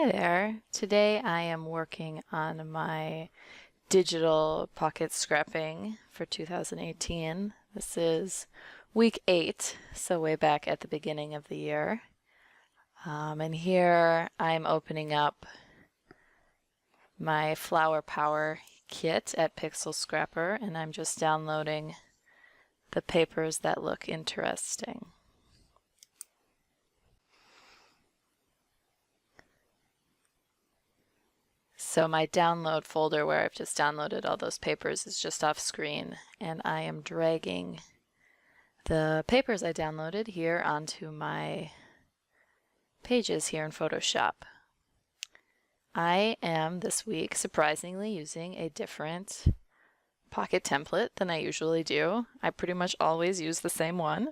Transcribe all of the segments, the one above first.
Hi there. Today I am working on my digital pocket scrapping for 2018. This is week 8, so way back at the beginning of the year. And here I'm opening up my Flower Power kit at Pixel Scrapper, and I'm just downloading the papers that look interesting. So my download folder where I've just downloaded all those papers is just off screen, and I am dragging the papers I downloaded here onto my pages here in Photoshop. I am this week surprisingly using a different pocket template than I usually do. I pretty much always use the same one,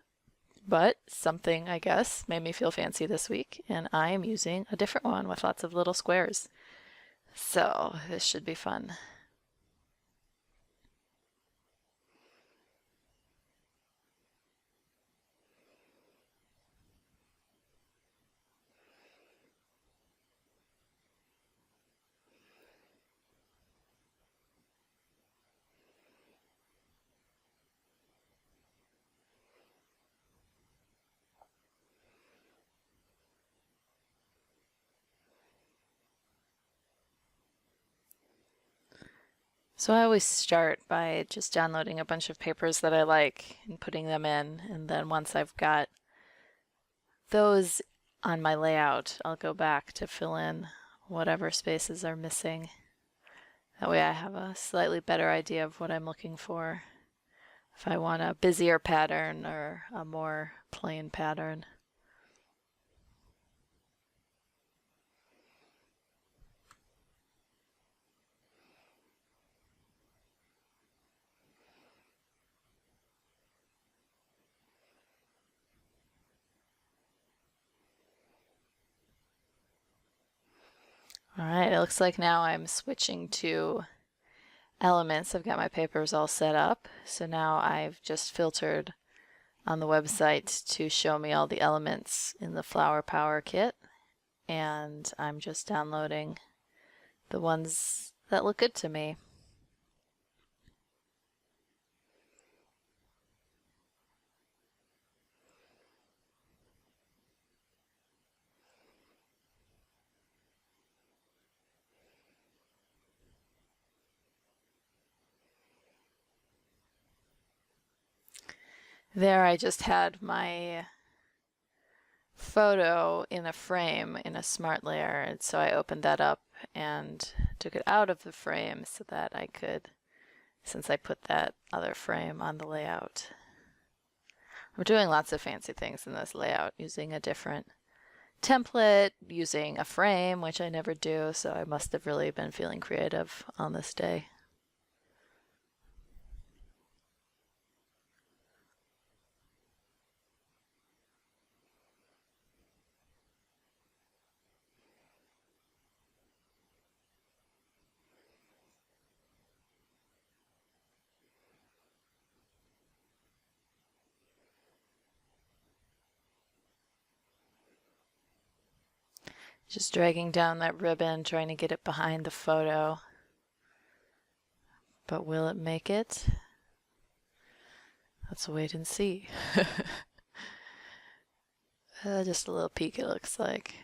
but something, I guess, made me feel fancy this week, and I am using a different one with lots of little squares. So this should be fun. So I always start by just downloading a bunch of papers that I like and putting them in, and then once I've got those on my layout, I'll go back to fill in whatever spaces are missing. That way I have a slightly better idea of what I'm looking for. If I want a busier pattern or a more plain pattern. Alright, it looks like now I'm switching to elements. I've got my papers all set up. So now I've just filtered on the website to show me all the elements in the Flower Power kit. And I'm just downloading the ones that look good to me. There I just had my photo in a frame in a smart layer, and so I opened that up and took it out of the frame so that I could, since I put that other frame on the layout. I'm doing lots of fancy things in this layout, using a different template, using a frame, which I never do, so I must have really been feeling creative on this day. Just dragging down that ribbon, trying to get it behind the photo. But will it make it? Let's wait and see. Just a little peek, it looks like.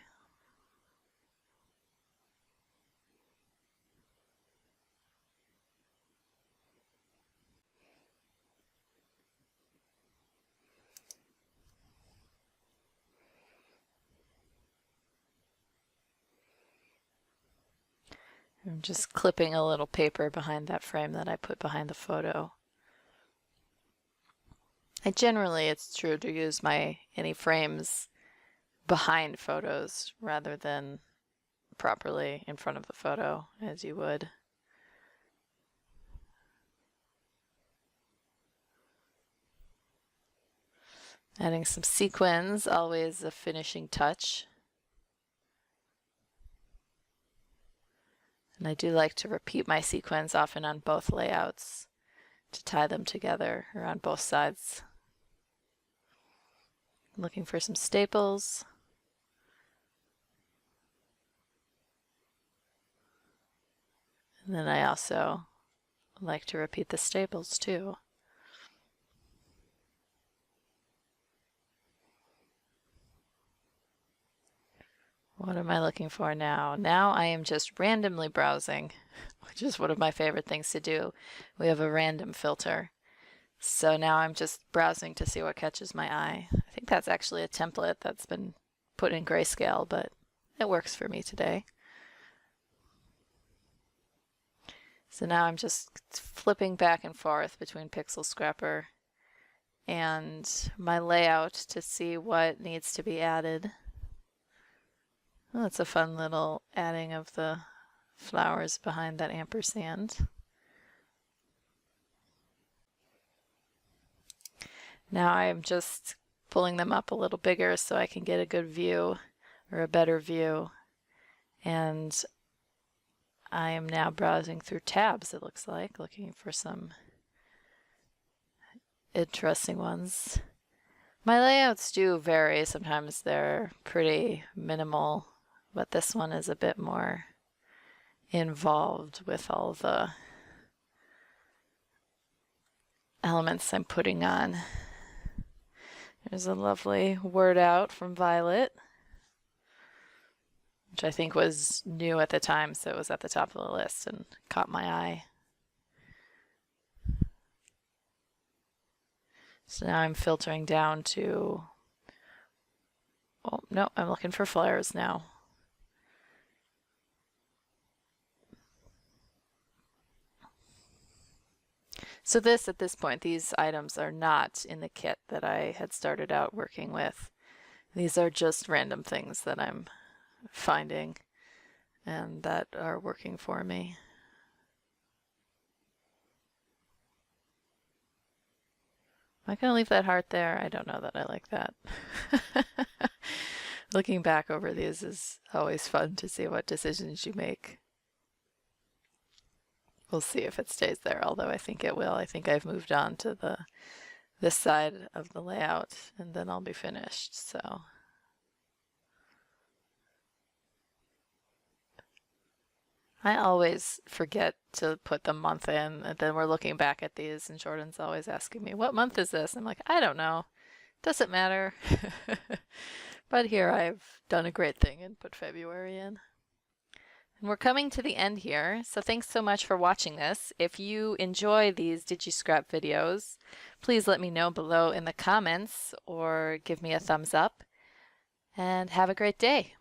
I'm just clipping a little paper behind that frame that I put behind the photo. Generally, it's true to use any frames behind photos rather than properly in front of the photo, as you would. Adding some sequins, always a finishing touch. And I do like to repeat my sequins often on both layouts to tie them together, or on both sides. I'm looking for some staples. And then I also like to repeat the staples too. What am I looking for now? Now I am just randomly browsing, which is one of my favorite things to do. We have a random filter. So now I'm just browsing to see what catches my eye. I think that's actually a template that's been put in grayscale, but it works for me today. So now I'm just flipping back and forth between Pixel Scrapper and my layout to see what needs to be added. Oh, that's a fun little adding of the flowers behind that ampersand. Now I'm just pulling them up a little bigger so I can get a good view or a better view. And I am now browsing through tabs, it looks like, looking for some interesting ones. My layouts do vary. Sometimes they're pretty minimal, but this one is a bit more involved with all the elements I'm putting on. There's a lovely word out from Violet, which I think was new at the time, so it was at the top of the list and caught my eye. So now I'm filtering down to, oh no, I'm looking for flares now. So at this point, these items are not in the kit that I had started out working with. These are just random things that I'm finding and that are working for me. Am I going to leave that heart there? I don't know that I like that. Looking back over these is always fun to see what decisions you make. We'll see if it stays there, although I think it will. I think I've moved on to this side of the layout, and then I'll be finished. So I always forget to put the month in, and then we're looking back at these, and Jordan's always asking me, what month is this? I'm like, I don't know. Doesn't matter. But here I've done a great thing and put February in. And we're coming to the end here, so thanks so much for watching this. If you enjoy these DigiScrap videos, please let me know below in the comments or give me a thumbs up, and have a great day.